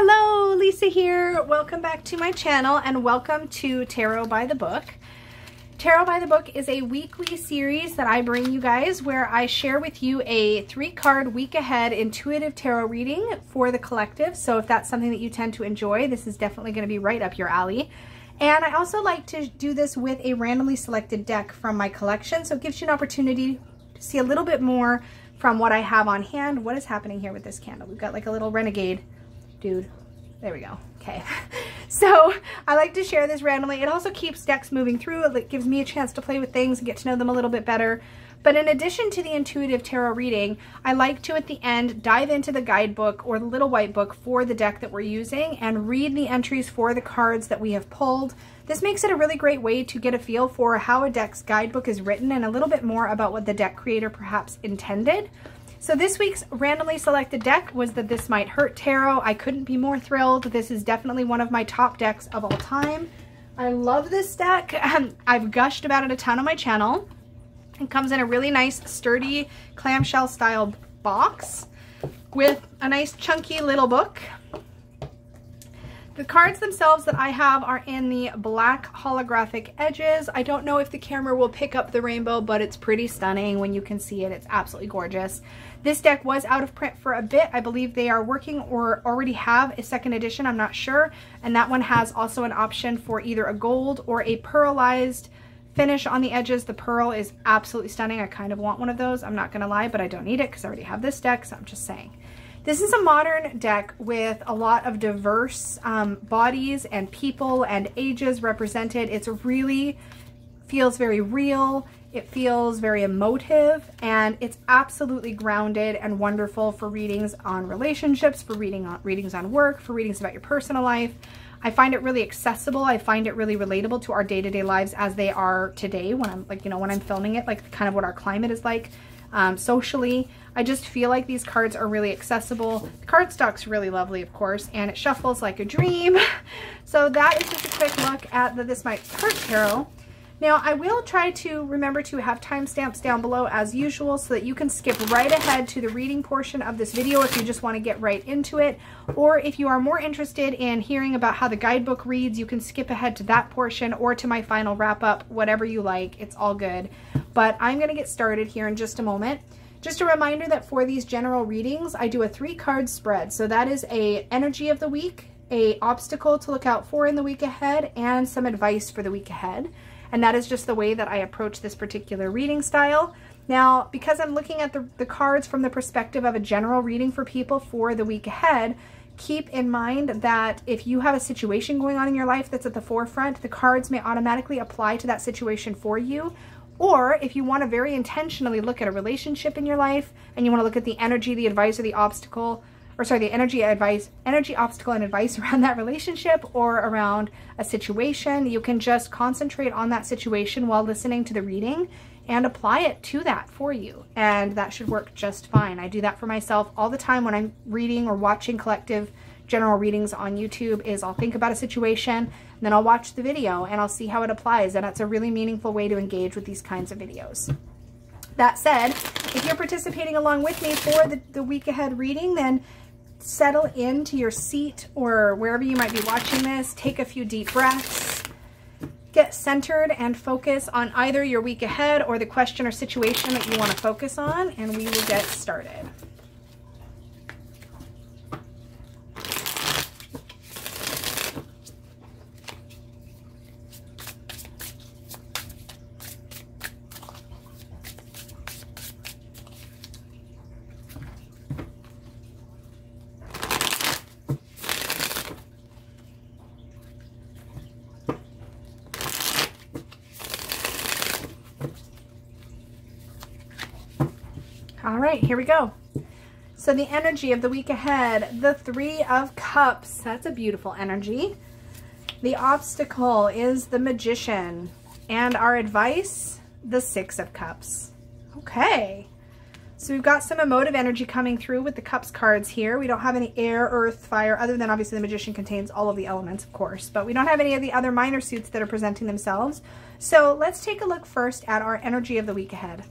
Hello, Lisa here. Welcome back to my channel and welcome to Tarot by the Book. Tarot by the Book is a weekly series that I bring you guys where I share with you a 3-card week ahead intuitive tarot reading for the collective. So if that's something that you tend to enjoy, this is definitely going to be right up your alley. And I also like to do this with a randomly selected deck from my collection. So it gives you an opportunity to see a little bit more from what I have on hand. What is happening here with this candle? We've got like a little renegade dude. There we go. Okay. So I like to share this randomly. It also keeps decks moving through. It gives me a chance to play with things and get to know them a little bit better. But in addition to the intuitive tarot reading, I like to at the end dive into the guidebook or the little white book for the deck that we're using and read the entries for the cards that we have pulled. This makes it a really great way to get a feel for how a deck's guidebook is written and a little bit more about what the deck creator perhaps intended. So this week's randomly selected deck was the This Might Hurt Tarot. I couldn't be more thrilled. This is definitely one of my top decks of all time. I love this deck. I've gushed about it a ton on my channel. It comes in a really nice sturdy clamshell style box with a nice chunky little book. The cards themselves that I have are in the black holographic edges. I don't know if the camera will pick up the rainbow, but it's pretty stunning when you can see it. It's absolutely gorgeous. This deck was out of print for a bit. I believe they are working or already have a second edition. I'm not sure. And that one has also an option for either a gold or a pearlized finish on the edges. The pearl is absolutely stunning. I kind of want one of those. I'm not going to lie, but I don't need it because I already have this deck, so I'm just saying. This is a modern deck with a lot of diverse bodies and people and ages represented. It really feels very real. It feels very emotive, and it's absolutely grounded and wonderful for readings on relationships, for readings on work, for readings about your personal life. I find it really accessible. I find it really relatable to our day-to-day lives as they are today when I'm like, when I'm filming it, like kind of what our climate is like socially. I just feel like these cards are really accessible. The cardstock's really lovely, of course, and it shuffles like a dream. So that is just a quick look at the This Might Hurt Tarot. Now, I will try to remember to have timestamps down below as usual so that you can skip right ahead to the reading portion of this video if you just want to get right into it. Or if you are more interested in hearing about how the guidebook reads, you can skip ahead to that portion or to my final wrap up, whatever you like. It's all good. But I'm going to get started here in just a moment. Just a reminder that for these general readings, I do a 3-card spread. So that is a energy of the week, a obstacle to look out for in the week ahead, and some advice for the week ahead. And that is just the way that I approach this particular reading style. Now, because I'm looking at the cards from the perspective of a general reading for people for the week ahead, keep in mind that if you have a situation going on in your life that's at the forefront, the cards may automatically apply to that situation for you. Or if you want to very intentionally look at a relationship in your life and you want to look at the energy, the advice, or the obstacle, or sorry, the energy, obstacle, and advice around that relationship or around a situation, you can just concentrate on that situation while listening to the reading and apply it to that for you. And that should work just fine. I do that for myself all the time when I'm reading or watching collective general readings on YouTube. Is I'll think about a situation, and then I'll watch the video and I'll see how it applies. And it's a really meaningful way to engage with these kinds of videos. That said, if you're participating along with me for the week ahead reading, then settle into your seat or wherever you might be watching this. Take a few deep breaths. Get centered and focus on either your week ahead or the question or situation that you want to focus on, and we will get started. All right, here we go. So the energy of the week ahead, the 3 of Cups. That's a beautiful energy. The obstacle is the Magician. And our advice, the 6 of Cups. Okay. So we've got some emotive energy coming through with the Cups cards here. We don't have any air, earth, fire, other than obviously the Magician contains all of the elements, of course. But we don't have any of the other minor suits that are presenting themselves. So let's take a look first at our energy of the week ahead.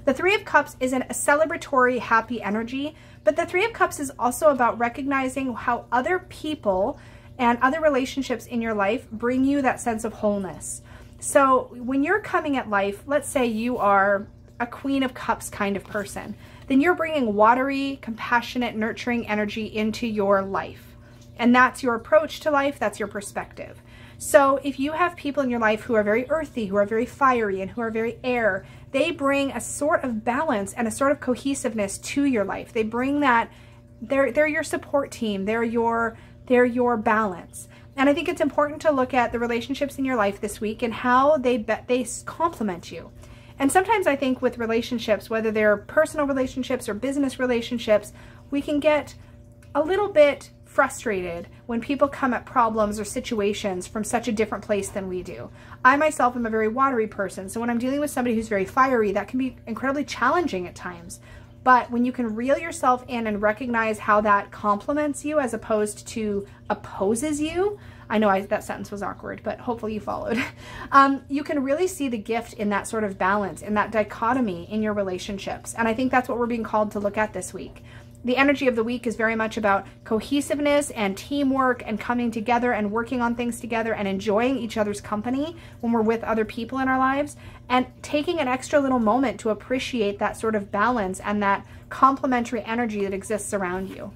The Three of Cups is a celebratory, happy energy, but the Three of Cups is also about recognizing how other people and other relationships in your life bring you that sense of wholeness. So when you're coming at life, let's say you are a Queen of Cups kind of person, then you're bringing watery, compassionate, nurturing energy into your life. And that's your approach to life, that's your perspective. So if you have people in your life who are very earthy, who are very fiery, and who are very air, they bring a sort of balance and a sort of cohesiveness to your life. They bring that, they're your support team, they're your balance. And I think it's important to look at the relationships in your life this week and how they complement you. And sometimes I think with relationships, whether they're personal relationships or business relationships, we can get a little bit frustrated when people come at problems or situations from such a different place than we do. I myself am a very watery person, so when I'm dealing with somebody who's very fiery, that can be incredibly challenging at times. But when you can reel yourself in and recognize how that complements you as opposed to opposes you, I know that sentence was awkward, but hopefully you followed. You can really see the gift in that sort of balance, in that dichotomy in your relationships. And I think that's what we're being called to look at this week. The energy of the week is very much about cohesiveness and teamwork and coming together and working on things together and enjoying each other's company when we're with other people in our lives, and taking an extra little moment to appreciate that sort of balance and that complementary energy that exists around you.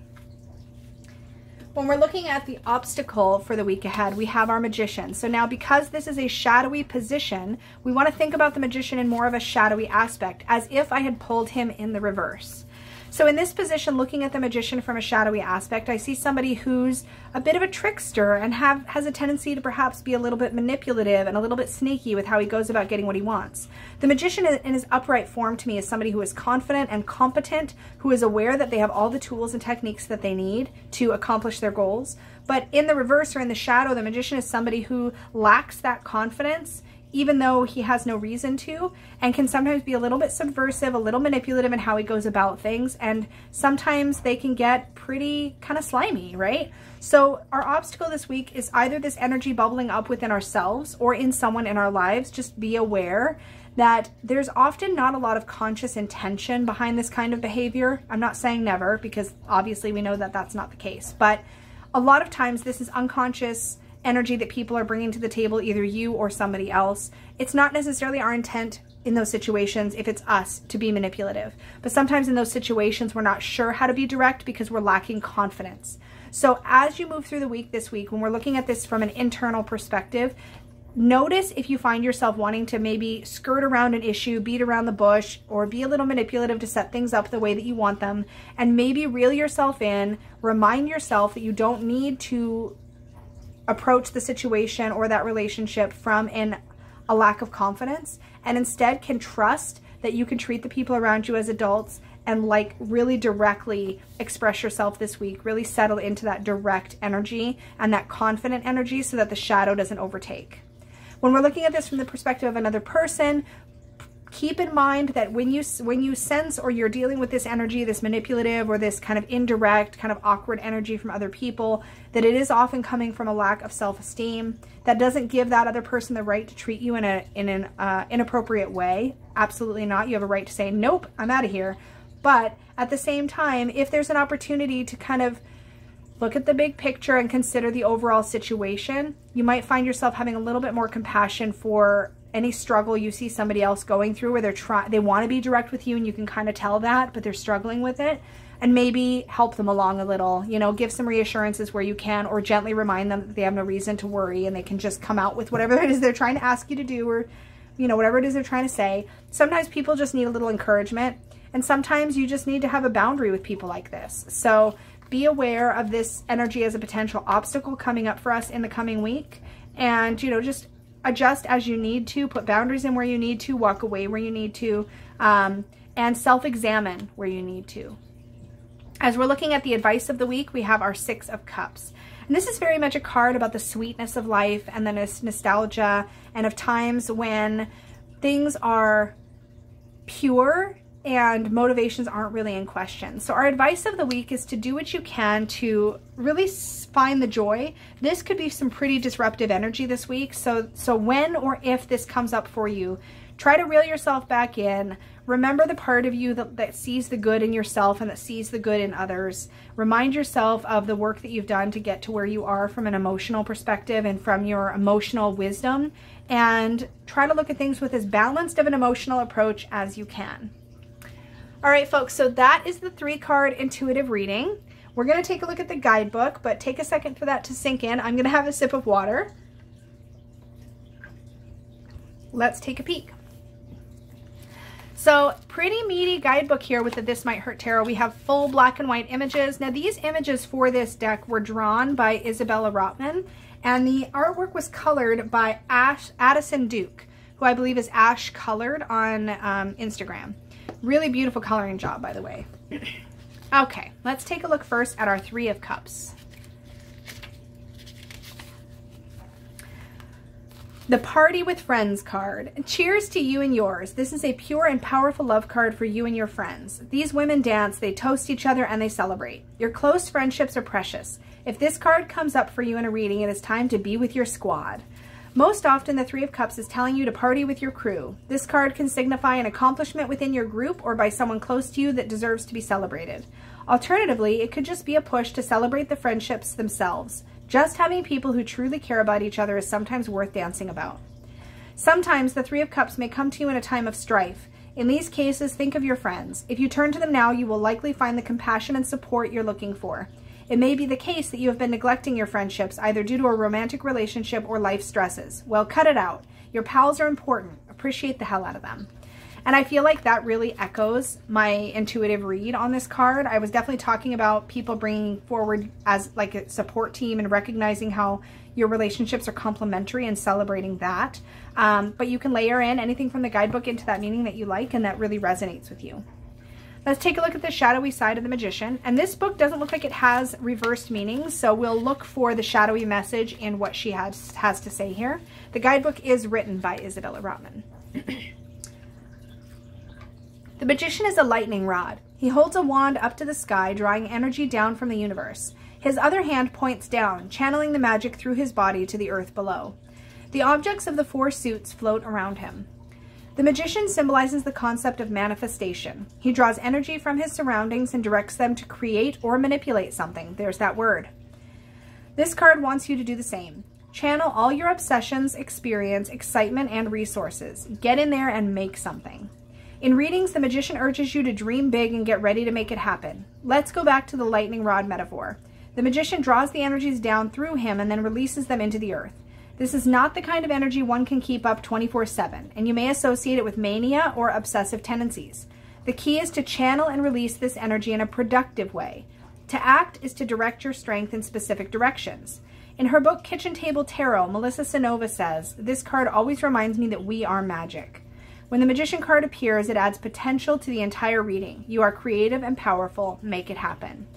When we're looking at the obstacle for the week ahead, we have our Magician. So now, because this is a shadowy position, we want to think about the Magician in more of a shadowy aspect, as if I had pulled him in the reverse. So in this position, looking at the Magician from a shadowy aspect, I see somebody who's a bit of a trickster and has a tendency to perhaps be a little bit manipulative and a little bit sneaky with how he goes about getting what he wants. The Magician in his upright form to me is somebody who is confident and competent, who is aware that they have all the tools and techniques that they need to accomplish their goals. But in the reverse, or in the shadow, the Magician is somebody who lacks that confidence, even though he has no reason to, and can sometimes be a little bit subversive, a little manipulative in how he goes about things, and sometimes they can get pretty kind of slimy, right? So our obstacle this week is either this energy bubbling up within ourselves or in someone in our lives. Just be aware that there's often not a lot of conscious intention behind this kind of behavior. I'm not saying never, because obviously we know that that's not the case, but a lot of times this is unconscious energy that people are bringing to the table, either you or somebody else. It's not necessarily our intent in those situations if it's us to be manipulative, but sometimes in those situations we're not sure how to be direct because we're lacking confidence. So as you move through the week this week, when we're looking at this from an internal perspective, notice if you find yourself wanting to maybe skirt around an issue, beat around the bush, or be a little manipulative to set things up the way that you want them, and maybe reel yourself in, remind yourself that you don't need to approach the situation or that relationship from a lack of confidence, and instead can trust that you can treat the people around you as adults and like really directly express yourself this week, really settle into that direct energy and that confident energy so that the shadow doesn't overtake. When we're looking at this from the perspective of another person, keep in mind that when you sense or you're dealing with this energy, this manipulative or this kind of indirect, kind of awkward energy from other people, that it is often coming from a lack of self-esteem. That doesn't give that other person the right to treat you in an inappropriate way. Absolutely not. You have a right to say, nope, I'm out of here. But at the same time, if there's an opportunity to kind of look at the big picture and consider the overall situation, you might find yourself having a little bit more compassion for any struggle you see somebody else going through, where they want to be direct with you and you can kind of tell that, but they're struggling with it, and maybe help them along a little, you know, give some reassurances where you can, or gently remind them that they have no reason to worry and they can just come out with whatever it is they're trying to ask you to do, or, you know, whatever it is they're trying to say. Sometimes people just need a little encouragement, and sometimes you just need to have a boundary with people like this. So be aware of this energy as a potential obstacle coming up for us in the coming week, and, you know, just adjust as you need to, put boundaries in where you need to, walk away where you need to, and self-examine where you need to. As we're looking at the advice of the week, we have our Six of Cups. And this is very much a card about the sweetness of life and the nostalgia, and of times when things are pure and motivations aren't really in question. So our advice of the week is to do what you can to really find the joy. This could be some pretty disruptive energy this week. So when or if this comes up for you, Try to reel yourself back in. Remember the part of you that sees the good in yourself and that sees the good in others. Remind yourself of the work that you've done to get to where you are from an emotional perspective and from your emotional wisdom. And try to look at things with as balanced of an emotional approach as you can. All right, folks, so that is the 3-card intuitive reading. We're going to take a look at the guidebook, but take a second for that to sink in. I'm going to have a sip of water. Let's take a peek. So pretty meaty guidebook here with the This Might Hurt Tarot. We have full black and white images. Now these images for this deck were drawn by Isabella Rotman, and the artwork was colored by Addison Duke, who I believe is Ash Colored on Instagram. Really beautiful coloring job, by the way. Okay, let's take a look first at our 3 of Cups. The Party with Friends card. Cheers to you and yours. This is a pure and powerful love card for you and your friends. These women dance, they toast each other, and they celebrate. Your close friendships are precious. If this card comes up for you in a reading, it is time to be with your squad. Most often, the 3 of Cups is telling you to party with your crew. This card can signify an accomplishment within your group or by someone close to you that deserves to be celebrated. Alternatively, it could just be a push to celebrate the friendships themselves. Just having people who truly care about each other is sometimes worth dancing about. Sometimes the 3 of Cups may come to you in a time of strife. In these cases, think of your friends. If you turn to them now, you will likely find the compassion and support you're looking for. It may be the case that you have been neglecting your friendships, either due to a romantic relationship or life stresses. Well, cut it out. Your pals are important. Appreciate the hell out of them. And I feel like that really echoes my intuitive read on this card. I was definitely talking about people bringing forward as like a support team and recognizing how your relationships are complementary and celebrating that. But you can layer in anything from the guidebook into that meaning that you like and that really resonates with you. Let's take a look at the shadowy side of the Magician. And this book doesn't look like it has reversed meanings, so we'll look for the shadowy message in what she has to say here. The guidebook is written by Isabella Rotman. The Magician is a lightning rod. He holds a wand up to the sky, drawing energy down from the universe. His other hand points down, channeling the magic through his body to the earth below. The objects of the 4 suits float around him. The Magician symbolizes the concept of manifestation. He draws energy from his surroundings and directs them to create or manipulate something. There's that word. This card wants you to do the same. Channel all your obsessions, experience, excitement, and resources. Get in there and make something. In readings, the Magician urges you to dream big and get ready to make it happen. Let's go back to the lightning rod metaphor. The Magician draws the energies down through him and then releases them into the earth. This is not the kind of energy one can keep up 24/7, and you may associate it with mania or obsessive tendencies. The key is to channel and release this energy in a productive way. To act is to direct your strength in specific directions. In her book, Kitchen Table Tarot, Melissa Sanova says, "This card always reminds me that we are magic." When the Magician card appears, it adds potential to the entire reading. You are creative and powerful. Make it happen.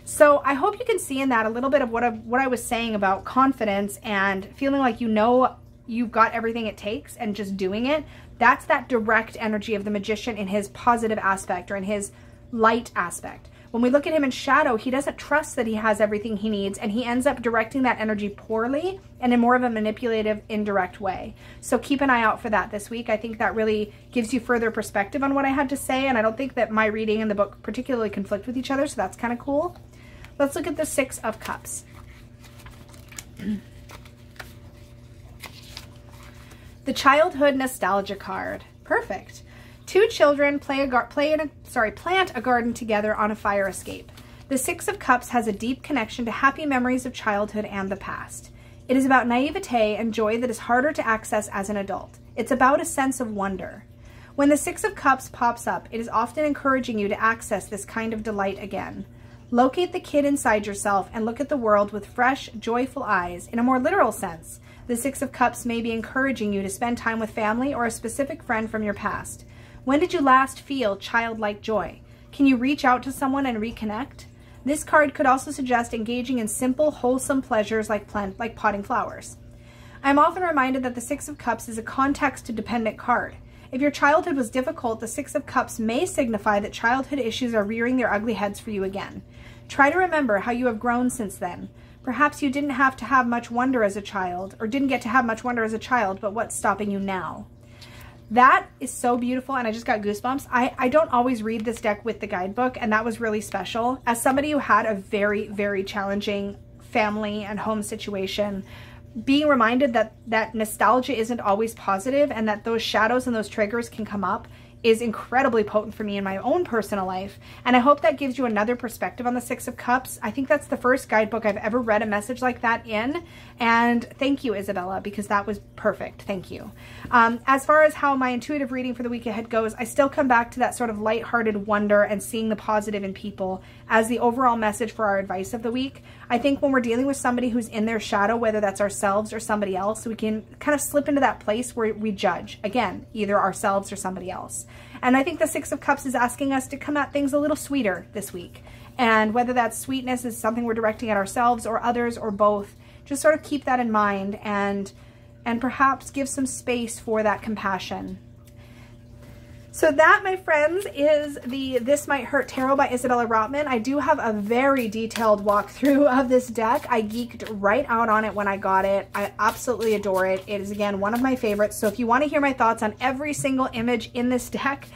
So I hope you can see in that a little bit of what I was saying about confidence and feeling like you know you've got everything it takes and just doing it. That's that direct energy of the Magician in his positive aspect or in his light aspect. When we look at him in shadow, he doesn't trust that he has everything he needs, and he ends up directing that energy poorly and in more of a manipulative, indirect way. So keep an eye out for that this week. I think that really gives you further perspective on what I had to say, and I don't think that my reading and the book particularly conflict with each other, so that's kind of cool. Let's look at the 6 of Cups. The Childhood Nostalgia card. Perfect. 2 children plant a garden together on a fire escape. The 6 of Cups has a deep connection to happy memories of childhood and the past. It is about naivete and joy that is harder to access as an adult. It's about a sense of wonder. When the 6 of Cups pops up, it is often encouraging you to access this kind of delight again. Locate the kid inside yourself and look at the world with fresh, joyful eyes. In a more literal sense, the 6 of Cups may be encouraging you to spend time with family or a specific friend from your past. When did you last feel childlike joy? Can you reach out to someone and reconnect? This card could also suggest engaging in simple, wholesome pleasures like potting flowers. I'm often reminded that the 6 of Cups is a context-dependent card. If your childhood was difficult, the 6 of Cups may signify that childhood issues are rearing their ugly heads for you again. Try to remember how you have grown since then. Perhaps you didn't have to have much wonder as a child, or didn't get to have much wonder as a child, but what's stopping you now? That is so beautiful, and I just got goosebumps. I don't always read this deck with the guidebook, and that was really special. As somebody who had a very, very challenging family and home situation, being reminded that nostalgia isn't always positive and that those shadows and those triggers can come up is incredibly potent for me in my own personal life. And I hope that gives you another perspective on the Six of Cups. I think that's the first guidebook I've ever read a message like that in. And thank you, Isabella, because that was perfect. Thank you. As far as how my intuitive reading for the week ahead goes, I still come back to that sort of lighthearted wonder and seeing the positive in people as the overall message for our advice of the week. I think when we're dealing with somebody who's in their shadow, whether that's ourselves or somebody else, we can kind of slip into that place where we judge, again, either ourselves or somebody else. And I think the Six of Cups is asking us to come at things a little sweeter this week. And whether that sweetness is something we're directing at ourselves or others or both, just sort of keep that in mind and perhaps give some space for that compassion. So that, my friends, is the This Might Hurt Tarot by Isabella Rotman. I do have a very detailed walkthrough of this deck. I geeked right out on it when I got it. I absolutely adore it. It is, again, one of my favorites. So if you want to hear my thoughts on every single image in this deck,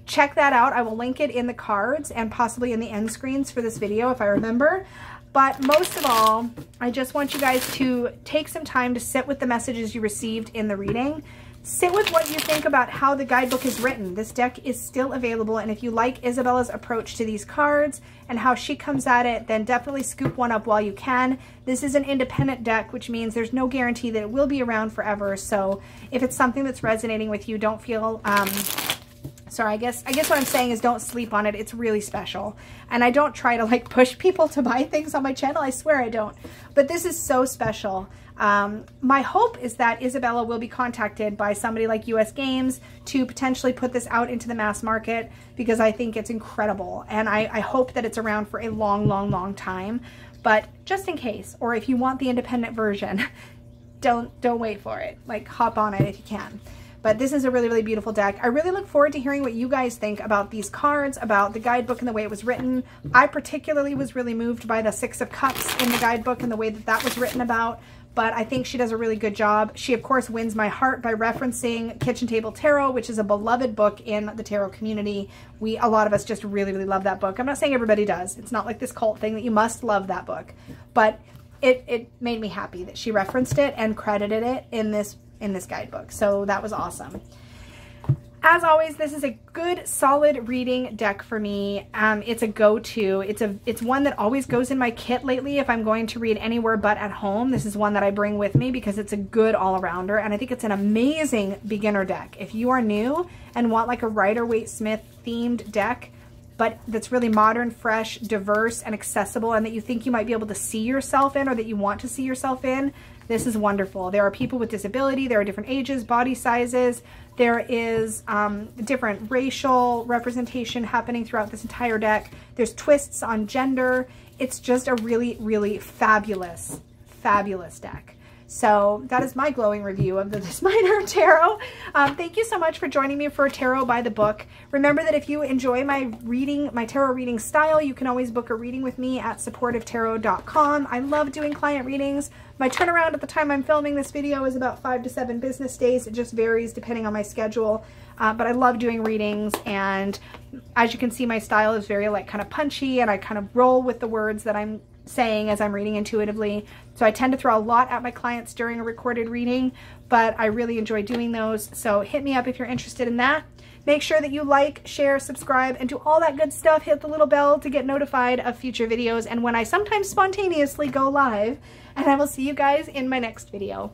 check that out. I will link it in the cards and possibly in the end screens for this video if I remember. But most of all, I just want you guys to take some time to sit with the messages you received in the reading. Sit with what you think about how the guidebook is written. This deck is still available, and if you like Isabella's approach to these cards and how she comes at it, then definitely scoop one up while you can. This is an independent deck, which means there's no guarantee that it will be around forever. So if it's something that's resonating with you, don't feel sorry, I guess what I'm saying is don't sleep on it. It's really special. And I don't try to like push people to buy things on my channel. I swear I don't. But this is so special. My hope is that Isabella will be contacted by somebody like US Games to potentially put this out into the mass market, because I think it's incredible. And I hope that it's around for a long, long, long time. But just in case, or if you want the independent version, don't wait for it. Like, hop on it if you can. But this is a really, really beautiful deck. I really look forward to hearing what you guys think about these cards, about the guidebook and the way it was written. I particularly was really moved by the Six of Cups in the guidebook and the way that that was written about. But I think she does a really good job. She, of course, wins my heart by referencing Kitchen Table Tarot, which is a beloved book in the tarot community. A lot of us just really, really love that book. I'm not saying everybody does. It's not like this cult thing that you must love that book. But it made me happy that she referenced it and credited it in this guidebook. So that was awesome. As always, this is a good, solid reading deck for me. It's a go-to. It's one that always goes in my kit lately if I'm going to read anywhere but at home. This is one that I bring with me because it's a good all-arounder, and I think it's an amazing beginner deck. If you are new and want like a Rider-Waite-Smith themed deck, but that's really modern, fresh, diverse, and accessible, and that you think you might be able to see yourself in, or that you want to see yourself in, this is wonderful. There are people with disability. There are different ages, body sizes. There is different racial representation happening throughout this entire deck. There's twists on gender. It's just a really, really fabulous, fabulous deck. So that is my glowing review of the This Might Hurt Tarot. Thank you so much for joining me for Tarot by the Book. Remember that if you enjoy my tarot reading style, you can always book a reading with me at supportivetarot.com. I love doing client readings. My turnaround at the time I'm filming this video is about 5 to 7 business days. It just varies depending on my schedule. But I love doing readings, and as you can see, my style is very like kind of punchy, and I kind of roll with the words that I'm saying as I'm reading intuitively. So I tend to throw a lot at my clients during a recorded reading, but I really enjoy doing those. So hit me up if you're interested in that. Make sure that you like, share, subscribe, and do all that good stuff. Hit the little bell to get notified of future videos and when I sometimes spontaneously go live. And I will see you guys in my next video.